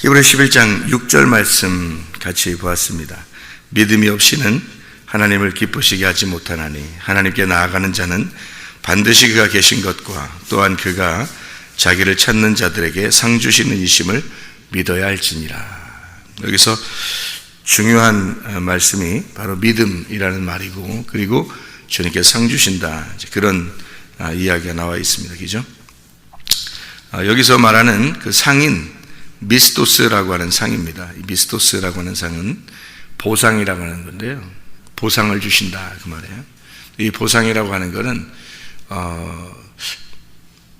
히브리 11장 6절 말씀 같이 보았습니다. 믿음이 없이는 하나님을 기쁘시게 하지 못하나니 하나님께 나아가는 자는 반드시 그가 계신 것과 또한 그가 자기를 찾는 자들에게 상 주시는 이심을 믿어야 할지니라. 여기서 중요한 말씀이 바로 믿음이라는 말이고, 그리고 주님께 상 주신다, 그런 이야기가 나와 있습니다. 그죠? 여기서 말하는 그 상인 미스토스라고 하는 상입니다. 이 미스토스라고 하는 상은 보상이라고 하는 건데요, 보상을 주신다 그 말이에요. 이 보상이라고 하는 것은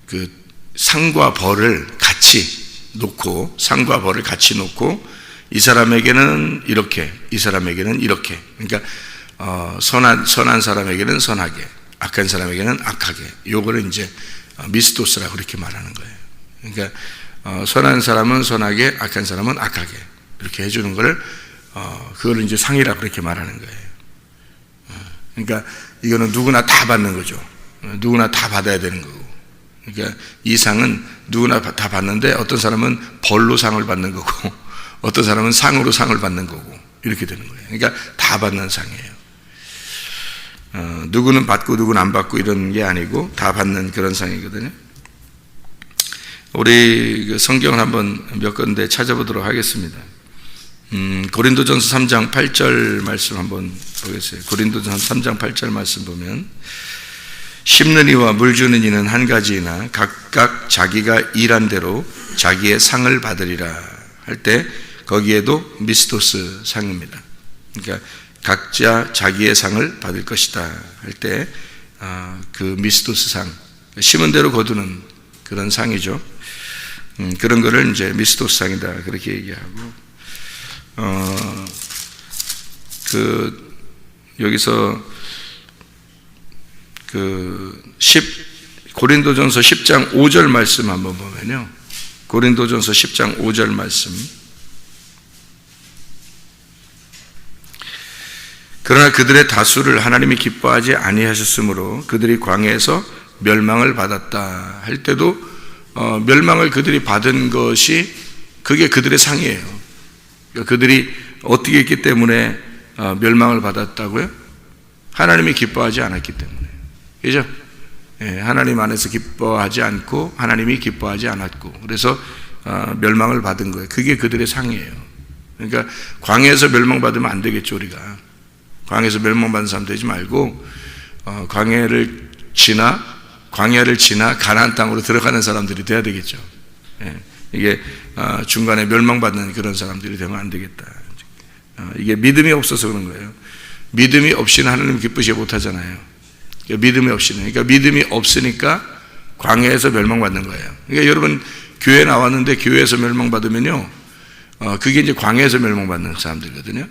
그 상과 벌을 같이 놓고, 상과 벌을 같이 놓고, 이 사람에게는 이렇게, 이 사람에게는 이렇게. 그러니까 선한 사람에게는 선하게, 악한 사람에게는 악하게. 요거를 이제 미스토스라고 그렇게 말하는 거예요. 그러니까 선한 사람은 선하게, 악한 사람은 악하게 이렇게 해주는 거를 그걸 이제 상이라고 그렇게 말하는 거예요. 그러니까 이거는 누구나 다 받는 거죠. 누구나 다 받아야 되는 거고. 그러니까 이 상은 누구나 다 받는데, 어떤 사람은 벌로 상을 받는 거고, 어떤 사람은 상으로 상을 받는 거고, 이렇게 되는 거예요. 그러니까 다 받는 상이에요. 누구는 받고 누구는 안 받고 이런 게 아니고 다 받는 그런 상이거든요. 우리 성경을 한번 몇 군데 찾아보도록 하겠습니다. 고린도전서 3장 8절 말씀 한번 보겠어요. 고린도전서 3장 8절 말씀 보면, 심는 이와 물 주는 이는 한 가지이나 각각 자기가 일한 대로 자기의 상을 받으리라 할 때, 거기에도 미스토스 상입니다. 그러니까 각자 자기의 상을 받을 것이다 할 때 그 미스토스 상, 심은 대로 거두는 그런 상이죠. 그런 거를 이제 미스토스 상이다 그렇게 얘기하고, 여기서 고린도전서 10장 5절 말씀 한번 보면요, 고린도전서 10장 5절 말씀, 그러나 그들의 다수를 하나님이 기뻐하지 아니하셨으므로 그들이 광야에서 멸망을 받았다 할 때도 멸망을 그들이 받은 것이 그게 그들의 상이에요. 그러니까 그들이 어떻게 했기 때문에 멸망을 받았다고요? 하나님이 기뻐하지 않았기 때문에. 그죠? 예, 하나님 안에서 기뻐하지 않고 하나님이 기뻐하지 않았고, 그래서 멸망을 받은 거예요. 그게 그들의 상이에요. 그러니까 광야에서 멸망받으면 안 되겠죠. 우리가 광야에서 멸망받은 사람 되지 말고, 광야를 지나 가나안 땅으로 들어가는 사람들이 돼야 되겠죠. 예, 이게 중간에 멸망받는 그런 사람들이 되면 안 되겠다. 이게 믿음이 없어서 그런 거예요. 믿음이 없이는 하나님 기쁘시게 못하잖아요. 믿음이 없이는, 그러니까 믿음이 없으니까 광야에서 멸망받는 거예요. 그러니까 여러분 교회 나왔는데 교회에서 멸망받으면요, 그게 이제 광야에서 멸망받는 사람들이거든요.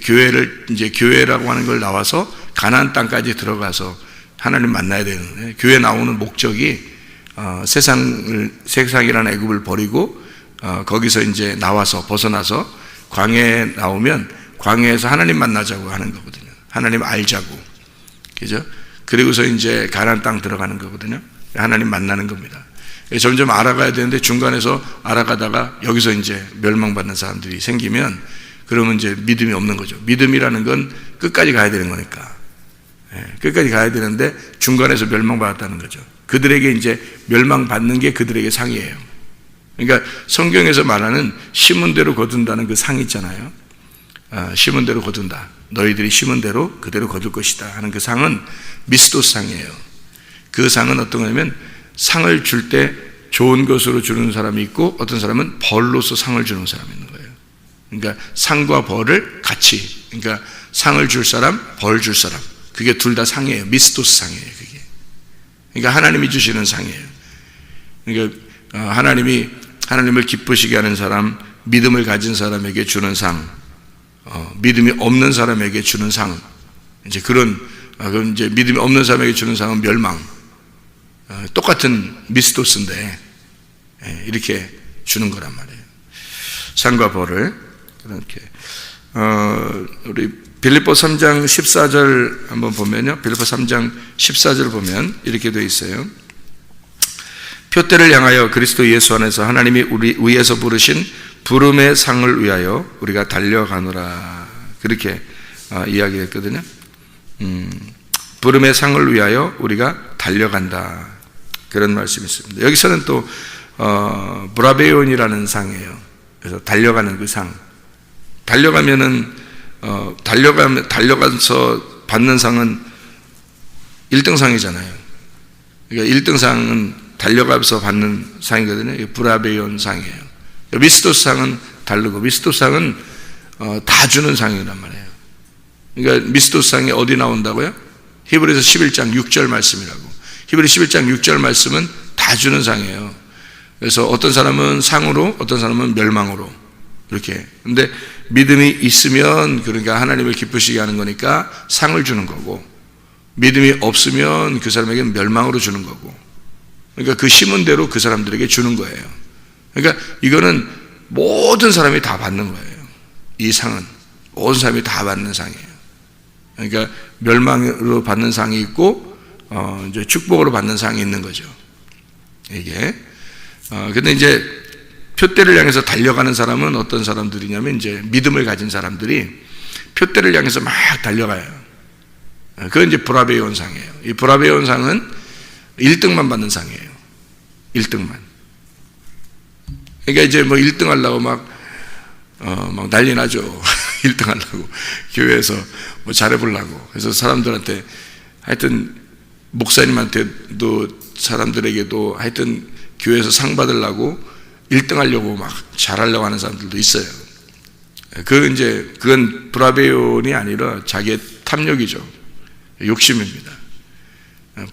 교회를 이제 교회라고 하는 걸 나와서 가나안 땅까지 들어가서 하나님 만나야 되는데, 교회 나오는 목적이 세상이라는 애굽을 버리고 거기서 이제 나와서 벗어나서 광야에 나오면 광야에서 하나님 만나자고 하는 거거든요. 하나님 알자고, 그죠? 그리고서 이제 가나안 땅 들어가는 거거든요. 하나님 만나는 겁니다. 점점 알아가야 되는데 중간에서 알아가다가 여기서 이제 멸망받는 사람들이 생기면, 그러면 이제 믿음이 없는 거죠. 믿음이라는 건 끝까지 가야 되는 거니까. 끝까지 가야 되는데 중간에서 멸망받았다는 거죠. 그들에게 이제 멸망받는 게 그들에게 상이에요. 그러니까 성경에서 말하는 심은 대로 거둔다는 그 상이 있잖아요. 심은 대로 거둔다, 너희들이 심은 대로 그대로 거둘 것이다 하는 그 상은 미스토스 상이에요. 그 상은 어떤 거냐면, 상을 줄 때 좋은 것으로 주는 사람이 있고, 어떤 사람은 벌로서 상을 주는 사람이 있는 거예요. 그러니까 상과 벌을 같이, 그러니까 상을 줄 사람, 벌 줄 사람, 그게 둘 다 상이에요. 미스토스 상이에요. 그게 그러니까 하나님이 주시는 상이에요. 그러니까 하나님을 기쁘시게 하는 사람, 믿음을 가진 사람에게 주는 상, 믿음이 없는 사람에게 주는 상, 이제 그럼 이제 믿음이 없는 사람에게 주는 상은 멸망. 똑같은 미스토스인데 이렇게 주는 거란 말이에요. 상과 벌을 그렇게. 우리 빌립보 3장 14절 한번 보면요, 빌립보 3장 14절 보면 이렇게 되어 있어요. 표대를 향하여 그리스도 예수 안에서 하나님이 우리 위에서 부르신 부름의 상을 위하여 우리가 달려가노라. 그렇게 이야기했거든요. 부름의 상을 위하여 우리가 달려간다. 그런 말씀이 있습니다. 여기서는 또 브라베온이라는 상이에요. 그래서 달려가는 그 상. 달려가면은 달려가서 받는 상은 1등상이잖아요. 그러니까 1등상은 달려가면서 받는 상이거든요. 브라베온 상이에요. 미스토스상은 다르고, 미스토스상은 다 주는 상이란 말이에요. 그러니까 미스토스상이 어디 나온다고요? 히브리서 11장 6절 말씀이라고. 히브리 11장 6절 말씀은 다 주는 상이에요. 그래서 어떤 사람은 상으로, 어떤 사람은 멸망으로, 이렇게. 근데 믿음이 있으면, 그러니까 하나님을 기쁘시게 하는 거니까 상을 주는 거고, 믿음이 없으면 그 사람에게는 멸망으로 주는 거고, 그러니까 그 심은 대로 그 사람들에게 주는 거예요. 그러니까 이거는 모든 사람이 다 받는 거예요. 이 상은 모든 사람이 다 받는 상이에요. 그러니까 멸망으로 받는 상이 있고, 이제 축복으로 받는 상이 있는 거죠. 이게. 근데 이제 표대를 향해서 달려가는 사람은 어떤 사람들이냐면, 이제 믿음을 가진 사람들이 표대를 향해서 막 달려가요. 그건 이제 브라베온 상이에요. 이 브라베온 상은 1등만 받는 상이에요. 1등만. 그러니까 이제 뭐 1등 하려고 막 난리 나죠. 1등 하려고. 교회에서 뭐 잘해보려고. 그래서 사람들한테 하여튼 목사님한테도 사람들에게도 하여튼 교회에서 상 받으려고 1등 하려고 막 잘하려고 하는 사람들도 있어요. 그건 브라베온이 아니라 자기의 탐욕이죠. 욕심입니다.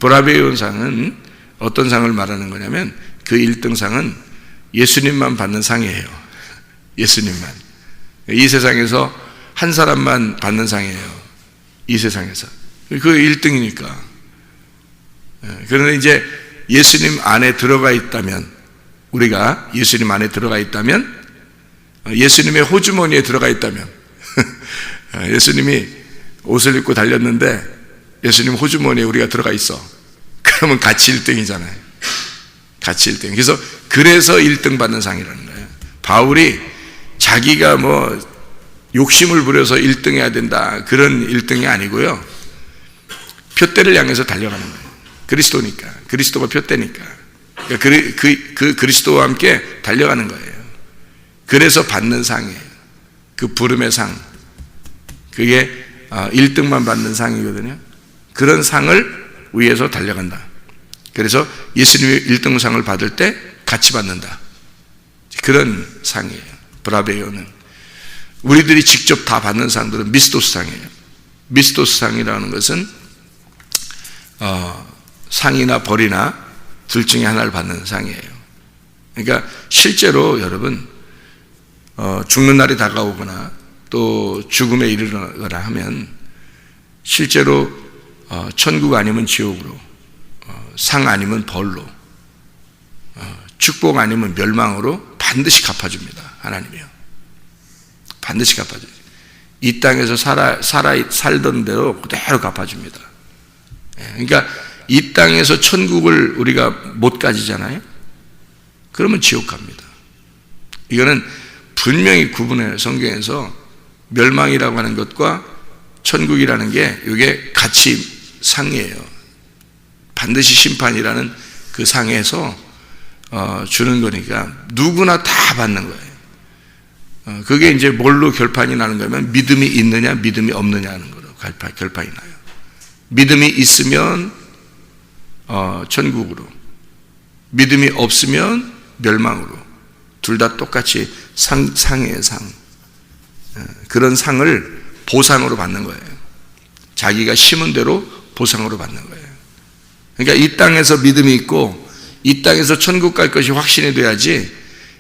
브라베온 상은 어떤 상을 말하는 거냐면, 그 1등 상은 예수님만 받는 상이에요. 예수님만. 이 세상에서 한 사람만 받는 상이에요. 이 세상에서. 그 1등이니까. 그런데 이제 예수님 안에 들어가 있다면, 우리가 예수님 안에 들어가 있다면, 예수님의 호주머니에 들어가 있다면, 예수님이 옷을 입고 달렸는데 예수님 호주머니에 우리가 들어가 있어. 그러면 같이 1등이잖아요. 같이 1등. 그래서 1등 받는 상이라는 거예요. 바울이 자기가 뭐 욕심을 부려서 1등 해야 된다, 그런 1등이 아니고요. 표대를 향해서 달려가는 거예요. 그리스도니까. 그리스도가 표대니까. 그 그리스도와 함께 달려가는 거예요. 그래서 받는 상이에요. 그 부름의 상. 그게 1등만 받는 상이거든요. 그런 상을 위해서 달려간다. 그래서 예수님이 1등 상을 받을 때 같이 받는다. 그런 상이에요. 브라베온은. 우리들이 직접 다 받는 상들은 미스토스 상이에요. 미스토스 상이라는 것은 상이나 벌이나 둘 중에 하나를 받는 상이에요. 그러니까 실제로 여러분 죽는 날이 다가오거나 또 죽음에 이르거나 하면 실제로 천국 아니면 지옥으로, 상 아니면 벌로, 축복 아니면 멸망으로 반드시 갚아줍니다. 하나님이요. 반드시 갚아줘요. 이 땅에서 살던 대로 그대로 갚아줍니다. 그러니까 이 땅에서 천국을 우리가 못 가지잖아요. 그러면 지옥 갑니다. 이거는 분명히 구분해요. 성경에서 멸망이라고 하는 것과 천국이라는 게 이게 같이 상이에요. 반드시 심판이라는 그 상에서 주는 거니까 누구나 다 받는 거예요. 그게 이제 뭘로 결판이 나는 거면 믿음이 있느냐 믿음이 없느냐 하는 거로 결판이 나요. 믿음이 있으면 천국으로, 믿음이 없으면 멸망으로. 둘 다 똑같이 상이에요. 상. 그런 상을 보상으로 받는 거예요. 자기가 심은 대로 보상으로 받는 거예요. 그러니까 이 땅에서 믿음이 있고 이 땅에서 천국 갈 것이 확신이 돼야지,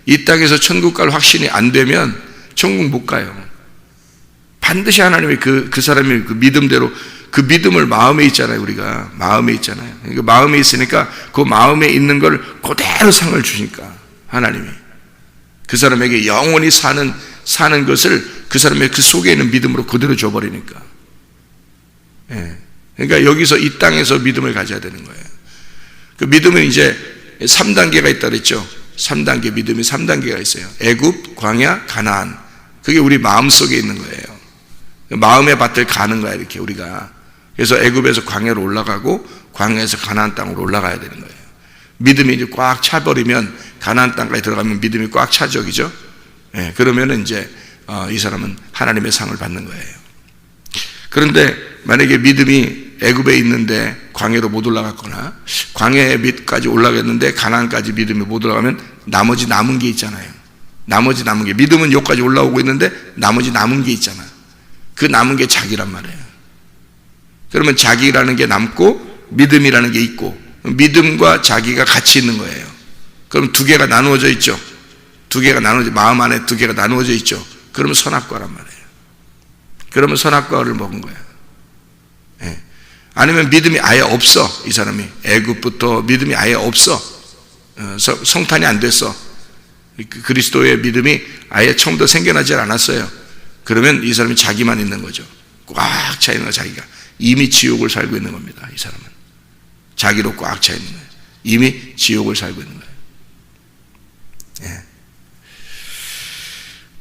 이 땅에서 천국 갈 확신이 안 되면 천국 못 가요. 반드시 하나님이 그 사람이 그 믿음대로, 그 믿음을 마음에 있잖아요. 우리가 마음에 있잖아요. 그러니까 마음에 있으니까 그 마음에 있는 걸 그대로 상을 주니까 하나님이 그 사람에게 영원히 사는 것을 그 사람의 그 속에 있는 믿음으로 그대로 줘버리니까. 그러니까 여기서 이 땅에서 믿음을 가져야 되는 거예요. 그 믿음은 이제 3단계가 있다 그랬죠. 3단계, 믿음이 3단계가 있어요. 애굽, 광야, 가나안. 그게 우리 마음속에 있는 거예요. 마음의 밭을 가는 거야, 이렇게 우리가. 그래서 애굽에서 광야로 올라가고 광야에서 가나안 땅으로 올라가야 되는 거예요. 믿음이 이제 꽉 차버리면 가나안 땅까지 들어가면 믿음이 꽉 차죠, 그죠? 예, 그러면 이제 이 사람은 하나님의 상을 받는 거예요. 그런데 만약에 믿음이 애굽에 있는데 광야로 못 올라갔거나 광야에 밑까지 올라갔는데 가나안까지 믿음이 못 올라가면 나머지 남은 게 있잖아요. 나머지 남은 게, 믿음은 여기까지 올라오고 있는데 나머지 남은 게 있잖아. 그 남은 게 자기란 말이에요. 그러면 자기라는 게 남고 믿음이라는 게 있고, 믿음과 자기가 같이 있는 거예요. 그럼 두 개가 나누어져 있죠. 두 개가 나누어져, 마음 안에 두 개가 나누어져 있죠. 그러면 선악과란 말이에요. 그러면 선악과를 먹은 거예요. 예. 아니면 믿음이 아예 없어. 이 사람이 애굽부터 믿음이 아예 없어. 성탄이 안 됐어. 그리스도의 믿음이 아예 처음부터 생겨나지 않았어요. 그러면 이 사람이 자기만 있는 거죠. 꽉 차 있는 거, 자기가. 이미 지옥을 살고 있는 겁니다. 이 사람은 자기로 꽉 차 있는 거예요. 이미 지옥을 살고 있는 거예요. 예.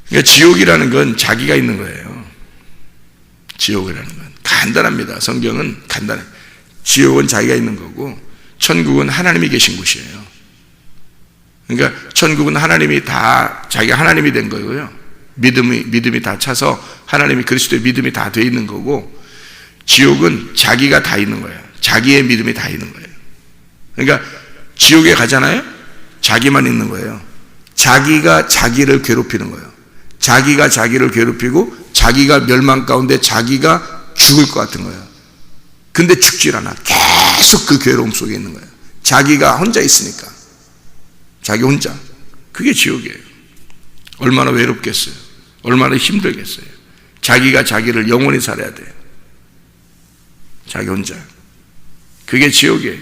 그러니까 지옥이라는 건 자기가 있는 거예요. 지옥이라는 건 간단합니다. 성경은 간단해. 지옥은 자기가 있는 거고 천국은 하나님이 계신 곳이에요. 그러니까 천국은 하나님이 다, 자기가 하나님이 된 거고요. 믿음이 다 차서 하나님이, 그리스도의 믿음이 다 돼 있는 거고, 지옥은 자기가 다 있는 거예요. 자기의 믿음이 다 있는 거예요. 그러니까 지옥에 가잖아요. 자기만 있는 거예요. 자기가 자기를 괴롭히는 거예요. 자기가 자기를 괴롭히고 자기가 멸망 가운데 자기가 죽을 것 같은 거예요. 근데 죽질 않아. 계속 그 괴로움 속에 있는 거예요. 자기가 혼자 있으니까. 자기 혼자. 그게 지옥이에요. 얼마나 외롭겠어요. 얼마나 힘들겠어요. 자기가 자기를 영원히 살아야 돼요. 자기 혼자. 그게 지옥이에요.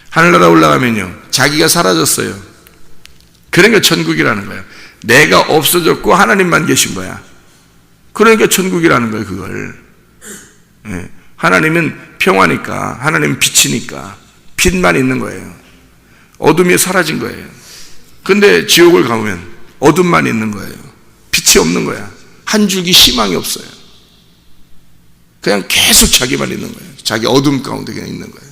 하늘나라 올라가면요, 자기가 사라졌어요. 그러니까 천국이라는 거예요. 내가 없어졌고 하나님만 계신 거야. 그러니까 천국이라는 거예요, 그걸. 네. 하나님은 평화니까, 하나님은 빛이니까 빛만 있는 거예요. 어둠이 사라진 거예요. 근데 지옥을 가면 어둠만 있는 거예요. 빛이 없는 거야. 한 줄기 희망이 없어요. 그냥 계속 자기만 있는 거예요. 자기 어둠 가운데 그냥 있는 거예요.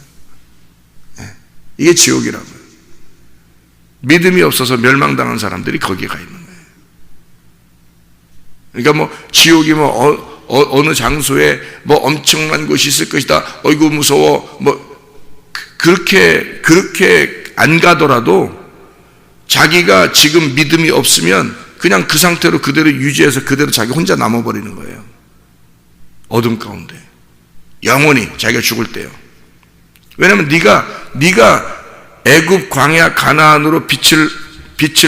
네. 이게 지옥이라고요. 믿음이 없어서 멸망당한 사람들이 거기에 가 있는 거예요. 그러니까 뭐 지옥이 뭐 어느 장소에 뭐 엄청난 곳이 있을 것이다. 어이구 무서워. 뭐 그렇게 안 가더라도 자기가 지금 믿음이 없으면 그냥 그 상태로 그대로 유지해서 그대로 자기 혼자 남아버리는 거예요. 어둠 가운데 영원히 자기가 죽을 때요. 왜냐하면 네가 애굽, 광야, 가나안으로 빛을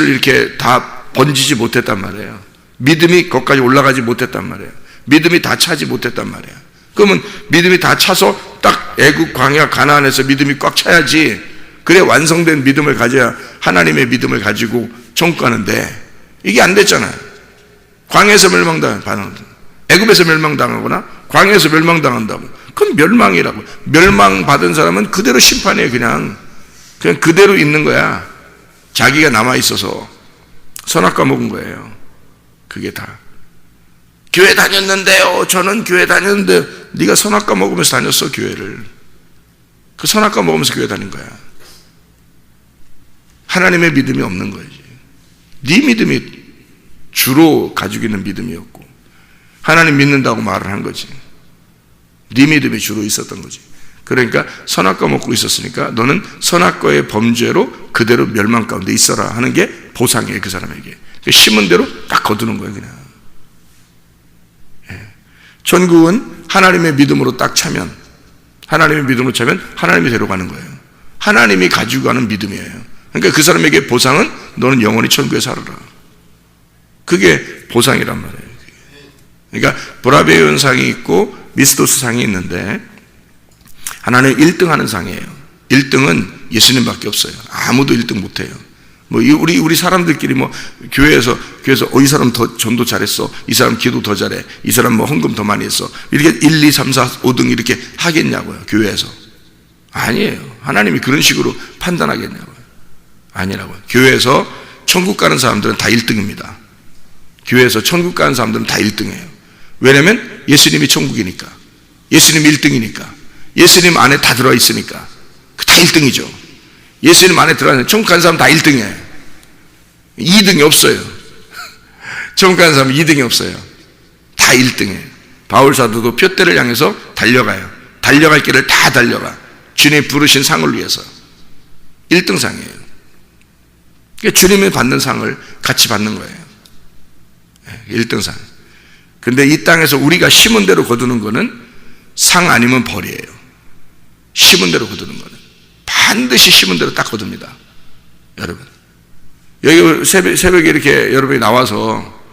이렇게 다 번지지 못했단 말이에요. 믿음이 거기까지 올라가지 못했단 말이에요. 믿음이 다 차지 못했단 말이에요. 그러면 믿음이 다 차서 딱 애굽, 광야, 가나안에서 믿음이 꽉 차야지. 그래 완성된 믿음을 가져야 하나님의 믿음을 가지고 천국 가는데 이게 안 됐잖아요. 광야에서 멸망당하거나 애굽에서 멸망당하거나 광야에서 멸망당한다고, 그건 멸망이라고. 멸망받은 사람은 그대로 심판이에요. 그냥 그대로 있는 거야. 자기가 남아있어서 선악과 먹은 거예요. 그게 다. 교회 다녔는데요, 저는 교회 다녔는데. 네가 선악과 먹으면서 다녔어, 교회를. 그 선악과 먹으면서 교회 다닌 거야. 하나님의 믿음이 없는 거지. 네 믿음이 주로 가지고 있는 믿음이었고, 하나님 믿는다고 말을 한 거지. 네 믿음이 주로 있었던 거지. 그러니까 선악과 먹고 있었으니까 너는 선악과의 범죄로 그대로 멸망 가운데 있어라 하는 게 보상이에요, 그 사람에게. 심은 대로 딱 거두는 거예요, 그냥. 예. 천국은 하나님의 믿음으로 딱 차면, 하나님의 믿음으로 차면 하나님이 데려가는 거예요. 하나님이 가지고 가는 믿음이에요. 그러니까 그 사람에게 보상은 너는 영원히 천국에 살아라. 그게 보상이란 말이에요. 그러니까 브라베온 상이 있고 미스도스 상이 있는데, 하나는 1등 하는 상이에요. 1등은 예수님밖에 없어요. 아무도 1등 못해요. 뭐 우리 사람들끼리 뭐 교회에서 이 사람 더 전도 잘했어, 이 사람 기도 더 잘해, 이 사람 뭐 헌금 더 많이 했어, 이렇게 1, 2, 3, 4, 5등 이렇게 하겠냐고요, 교회에서. 아니에요. 하나님이 그런 식으로 판단하겠냐고요. 아니라고요. 교회에서 천국 가는 사람들은 다 1등입니다. 교회에서 천국 가는 사람들은 다 1등이에요. 왜냐면 예수님이 천국이니까, 예수님이 1등이니까, 예수님 안에 다 들어있으니까 다 1등이죠. 예수님 안에 들어가는 천국 가는 사람 다 1등이에요. 2등이 없어요. 천국 가는 사람은 2등이 없어요. 다 1등이에요. 바울 사도도 표대를 향해서 달려가요. 달려갈 길을 다 달려가. 주님이 부르신 상을 위해서 1등상이에요. 그러니까 주님이 받는 상을 같이 받는 거예요. 1등상. 근데 이 땅에서 우리가 심은 대로 거두는 거는 상 아니면 벌이에요. 심은 대로 거두는 거는 반드시 심은 대로 딱 거둡니다. 여러분, 여기 새벽에 이렇게 여러분이 나와서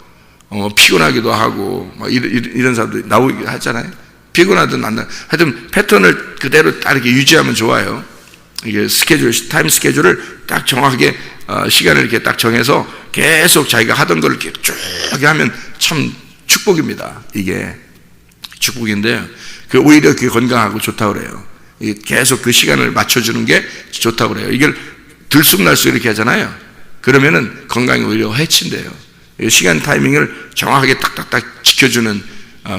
피곤하기도 하고 이런 사람들 나오기 하잖아요. 피곤하든 안 나, 하여튼 패턴을 그대로 딱 이렇게 유지하면 좋아요. 이게 스케줄, 타임 스케줄을 딱 정확하게 시간을 이렇게 딱 정해서 계속 자기가 하던 걸 이렇게 쭉 하면 참 축복입니다. 이게 축복인데 오히려 그게 건강하고 좋다고 그래요. 계속 그 시간을 맞춰주는 게 좋다고 그래요. 이걸 들쑥날쑥 이렇게 하잖아요. 그러면은 건강이 오히려 해친대요. 시간 타이밍을 정확하게 딱딱딱 지켜주는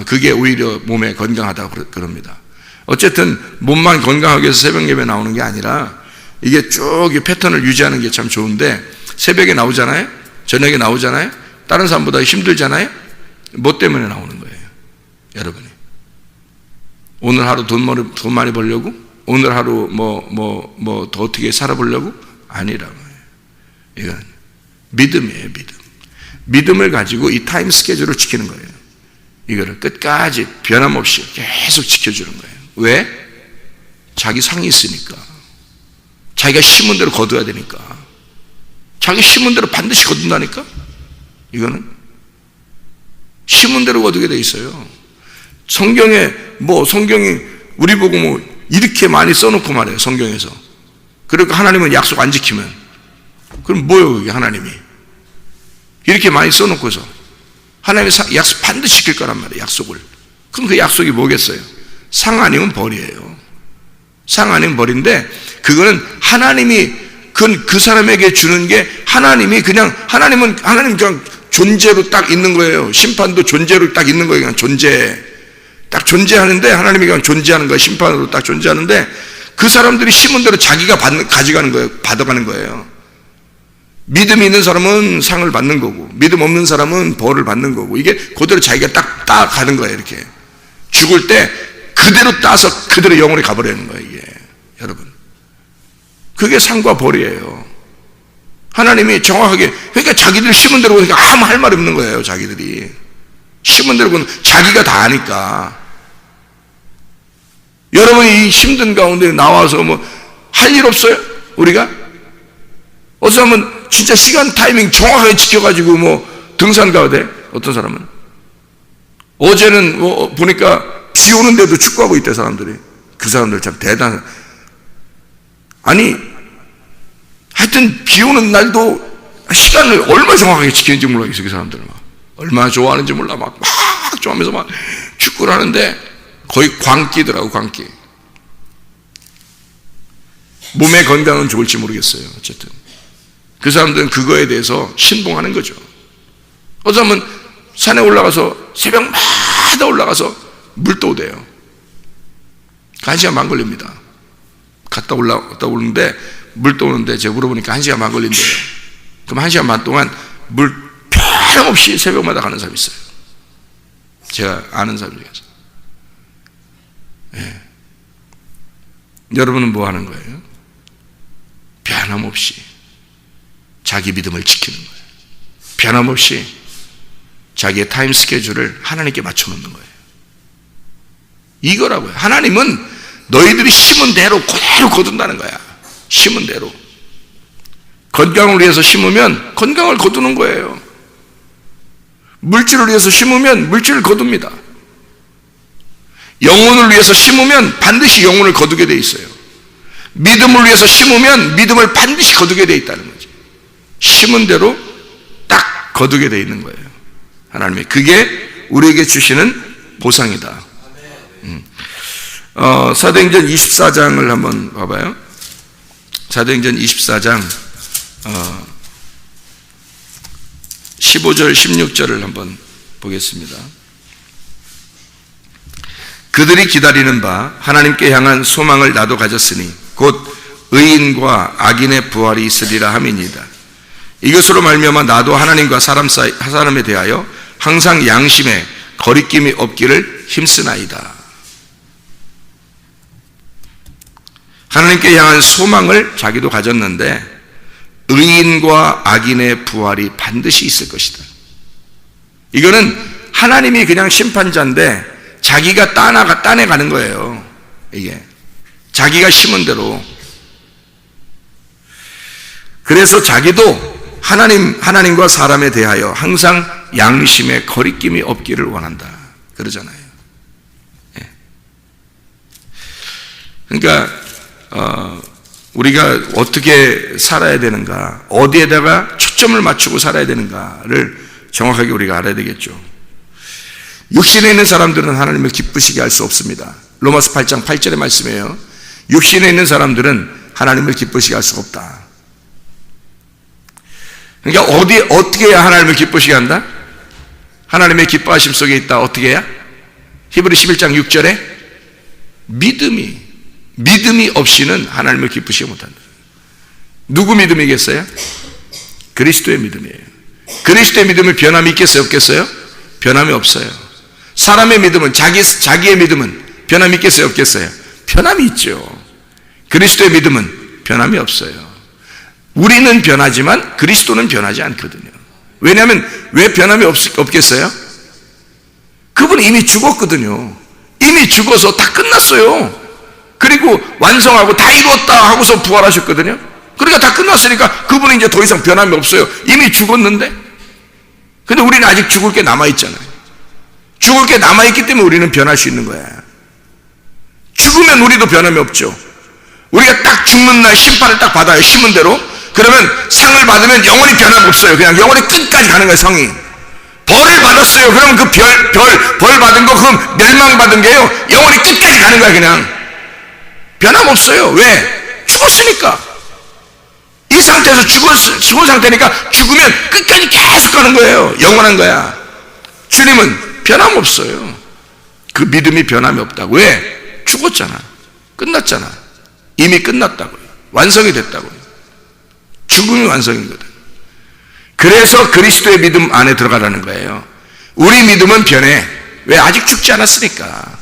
그게 오히려 몸에 건강하다고 그럽니다. 어쨌든 몸만 건강하기 위해서 새벽 예배 나오는 게 아니라 이게 쭉 패턴을 유지하는 게 참 좋은데, 새벽에 나오잖아요. 저녁에 나오잖아요. 다른 사람보다 힘들잖아요. 뭐 때문에 나오는 거예요? 여러분이 오늘 하루 돈 많이 벌려고? 오늘 하루 더 어떻게 살아보려고? 아니라고요. 이건 믿음이에요. 믿음을 가지고 이 타임 스케줄을 지키는 거예요. 이거를 끝까지 변함없이 계속 지켜주는 거예요. 왜? 자기 상이 있으니까. 자기가 심은 대로 거둬야 되니까. 자기 심은 대로 반드시 거둔다니까. 이거는 심은 대로 거두게 돼 있어요. 성경이 우리 보고 이렇게 많이 써놓고 말해요. 성경에서. 그러니까 하나님은 약속 안 지키면 그럼 뭐예요? 그게 하나님이 이렇게 많이 써놓고서 하나님이 약속 반드시 지킬 거란 말이에요. 약속을. 그럼 그 약속이 뭐겠어요? 상 아니면 벌이에요. 상 아니면 벌인데, 그거는 하나님이 그 사람에게 주는 게 하나님은 그냥 존재로 딱 있는 거예요. 심판도 존재로 딱 있는 거예요. 그냥 딱 존재하는데, 하나님이 그냥 존재하는 거예요. 심판으로 딱 존재하는데, 그 사람들이 심은 대로 자기가 가져가는 거예요. 받아가는 거예요. 믿음이 있는 사람은 상을 받는 거고, 믿음 없는 사람은 벌을 받는 거고, 이게 그대로 자기가 딱 가는 거예요. 이렇게 죽을 때 그대로 따서 그대로 영원히 가버리는 거예요. 이게 여러분, 그게 상과 벌이에요. 하나님이 정확하게, 그러니까 자기들 심은 대로 보니까 아무 할 말이 없는 거예요. 자기들이 심은 대로 보면 자기가 다 아니까. 여러분이 이 힘든 가운데 나와서 할 일 없어요? 우리가 어떤 사람은 진짜 시간 타이밍 정확하게 지켜가지고 등산 가야 돼. 어떤 사람은 어제는 보니까 비 오는데도 축구하고 있대. 사람들이. 그 사람들 참 대단해. 아니 하여튼 비 오는 날도 시간을 얼마나 정확하게 지키는지 몰라겠어. 그 사람들은 얼마나 좋아하는지 몰라. 막 좋아하면서 막 축구를 하는데 거의 광기더라고. 광기. 몸의 건강은 좋을지 모르겠어요. 어쨌든 그 사람들은 그거에 대해서 신봉하는 거죠. 어떤 사람은 산에 올라가서 새벽마다 올라가서 물도 오대요. 1시간 반 걸립니다. 갔다 오는데 물도 오는데 제가 물어보니까 1시간 반 걸린대요. 그럼 1시간 반 동안 물 변함없이 새벽마다 가는 사람이 있어요. 제가 아는 사람 중에서. 예. 여러분은 뭐 하는 거예요? 변함없이 자기 믿음을 지키는 거예요. 변함없이 자기의 타임 스케줄을 하나님께 맞춰놓는 거예요. 이거라고요. 하나님은 너희들이 심은 대로 그대로 거둔다는 거야. 심은 대로. 건강을 위해서 심으면 건강을 거두는 거예요. 물질을 위해서 심으면 물질을 거둡니다. 영혼을 위해서 심으면 반드시 영혼을 거두게 돼 있어요. 믿음을 위해서 심으면 믿음을 반드시 거두게 돼 있다는 거죠. 심은 대로 딱 거두게 돼 있는 거예요. 하나님이. 그게 우리에게 주시는 보상이다. 사도행전 24장을 한번 봐봐요. 사도행전 24장 15절 16절을 한번 보겠습니다. 그들이 기다리는 바 하나님께 향한 소망을 나도 가졌으니 곧 의인과 악인의 부활이 있으리라 함이니이다. 이것으로 말미암아 나도 하나님과 사람에 대하여 항상 양심에 거리낌이 없기를 힘쓰나이다. 하나님께 향한 소망을 자기도 가졌는데 의인과 악인의 부활이 반드시 있을 것이다. 이거는 하나님이 그냥 심판자인데 자기가 따내가는 거예요. 이게 자기가 심은 대로. 그래서 자기도 하나님과 사람에 대하여 항상 양심에 거리낌이 없기를 원한다. 그러잖아요. 예. 그러니까 우리가 어떻게 살아야 되는가, 어디에다가 초점을 맞추고 살아야 되는가를 정확하게 우리가 알아야 되겠죠. 육신에 있는 사람들은 하나님을 기쁘시게 할 수 없습니다. 로마서 8장 8절의 말씀이에요. 육신에 있는 사람들은 하나님을 기쁘시게 할 수가 없다. 그러니까 어떻게 해야 하나님을 기쁘시게 한다? 하나님의 기뻐하심 속에 있다. 어떻게 해야? 히브리 11장 6절에 믿음이 없이는 하나님을 기쁘시게 못한다. 누구 믿음이겠어요? 그리스도의 믿음이에요. 그리스도의 믿음은 변함이 있겠어요? 없겠어요? 변함이 없어요. 사람의 믿음은 자기의 믿음은 변함이 있겠어요? 없겠어요? 변함이 있죠. 그리스도의 믿음은 변함이 없어요. 우리는 변하지만 그리스도는 변하지 않거든요. 왜냐하면 왜 변함이 없겠어요? 그분은 이미 죽었거든요. 이미 죽어서 다 끝났어요. 그리고 완성하고 다 이뤘다 하고서 부활하셨거든요. 그러니까 다 끝났으니까 그분은 이제 더 이상 변함이 없어요. 이미 죽었는데. 근데 우리는 아직 죽을 게 남아있잖아요. 죽을 게 남아있기 때문에 우리는 변할 수 있는 거야. 죽으면 우리도 변함이 없죠. 우리가 딱 죽는 날 심판을 딱 받아요. 심은 대로. 그러면 상을 받으면 영원히 변함이 없어요. 그냥 영원히 끝까지 가는 거예요. 성이. 벌을 받았어요. 그러면 그 벌 받은 거, 그 멸망받은 게요, 영원히 끝까지 가는 거야. 그냥 변함 없어요. 왜? 죽었으니까. 이 상태에서 죽은 상태니까 죽으면 끝까지 계속 가는 거예요. 영원한 거야. 주님은 변함 없어요. 그 믿음이 변함이 없다고. 왜? 죽었잖아. 끝났잖아. 이미 끝났다고요. 완성이 됐다고요. 죽음이 완성이거든. 그래서 그리스도의 믿음 안에 들어가라는 거예요. 우리 믿음은 변해. 왜? 아직 죽지 않았으니까.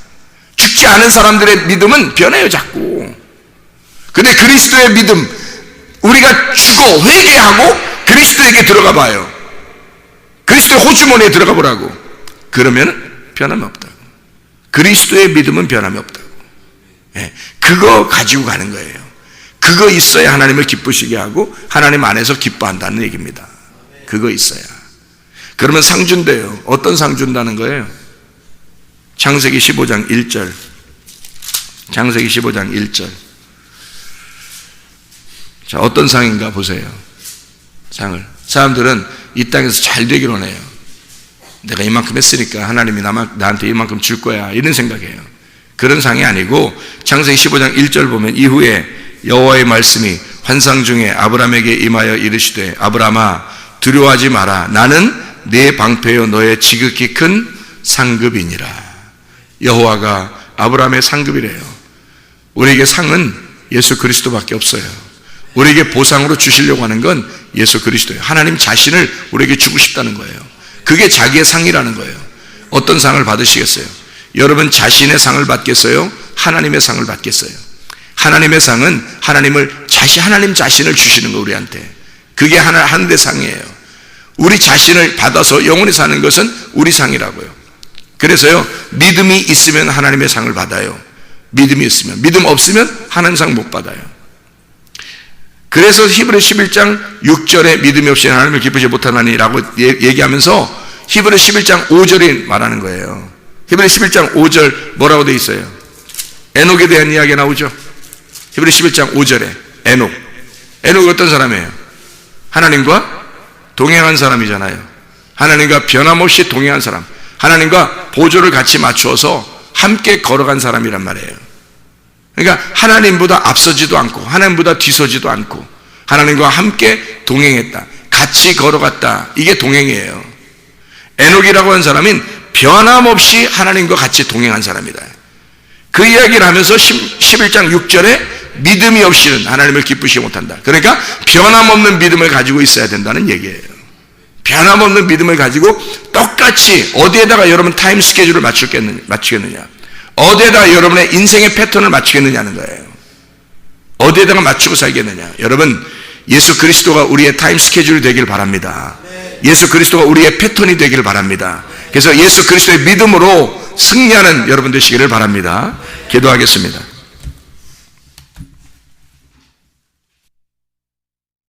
죽지 않은 사람들의 믿음은 변해요, 자꾸. 근데 그리스도의 믿음, 우리가 죽어 회개하고 그리스도에게 들어가 봐요. 그리스도의 호주머니에 들어가 보라고. 그러면 변함이 없다고. 그리스도의 믿음은 변함이 없다고. 예, 그거 가지고 가는 거예요. 그거 있어야 하나님을 기쁘시게 하고 하나님 안에서 기뻐한다는 얘기입니다. 그거 있어야. 그러면 상 준대요. 어떤 상 준다는 거예요? 창세기 15장 1절. 창세기 15장 1절. 자, 어떤 상인가 보세요. 상을. 사람들은 이 땅에서 잘 되길 원해요. 내가 이만큼 했으니까 하나님이 나한테 이만큼 줄 거야. 이런 생각이에요. 그런 상이 아니고 창세기 15장 1절 보면 이후에 여호와의 말씀이 환상 중에 아브라함에게 임하여 이르시되 아브라함아 두려워하지 마라. 나는 네 방패요 너의 지극히 큰 상급이니라. 여호와가 아브라함의 상급이래요. 우리에게 상은 예수 그리스도밖에 없어요. 우리에게 보상으로 주시려고 하는 건 예수 그리스도예요. 하나님 자신을 우리에게 주고 싶다는 거예요. 그게 자기의 상이라는 거예요. 어떤 상을 받으시겠어요? 여러분 자신의 상을 받겠어요? 하나님의 상을 받겠어요? 하나님의 상은 하나님 자신을 주시는 거 우리한테. 그게 하나님의 상이에요. 우리 자신을 받아서 영원히 사는 것은 우리 상이라고요. 그래서요, 믿음이 있으면 하나님의 상을 받아요. 믿음이 있으면. 믿음 없으면 하나님 상 못 받아요. 그래서 히브리 11장 6절에 믿음이 없이 하나님을 기쁘지 못하나니라고 얘기하면서 히브리 11장 5절이 말하는 거예요. 히브리 11장 5절 뭐라고 돼 있어요? 에녹에 대한 이야기가 나오죠. 히브리 11장 5절에 에녹이 어떤 사람이에요? 하나님과 동행한 사람이잖아요. 하나님과 변함없이 동행한 사람, 하나님과 보조를 같이 맞추어서 함께 걸어간 사람이란 말이에요. 그러니까 하나님보다 앞서지도 않고 하나님보다 뒤서지도 않고 하나님과 함께 동행했다. 같이 걸어갔다. 이게 동행이에요. 에녹이라고 하는 사람은 변함없이 하나님과 같이 동행한 사람이다. 그 이야기를 하면서 11장 6절에 믿음이 없이는 하나님을 기쁘시게 못한다. 그러니까 변함없는 믿음을 가지고 있어야 된다는 얘기예요. 변함없는 믿음을 가지고 똑같이 어디에다가 여러분 타임 스케줄을 맞추겠느냐, 어디에다가 여러분의 인생의 패턴을 맞추겠느냐는 거예요. 어디에다가 맞추고 살겠느냐. 여러분, 예수 그리스도가 우리의 타임 스케줄이 되길 바랍니다. 예수 그리스도가 우리의 패턴이 되길 바랍니다. 그래서 예수 그리스도의 믿음으로 승리하는 여러분 되시기를 바랍니다. 기도하겠습니다.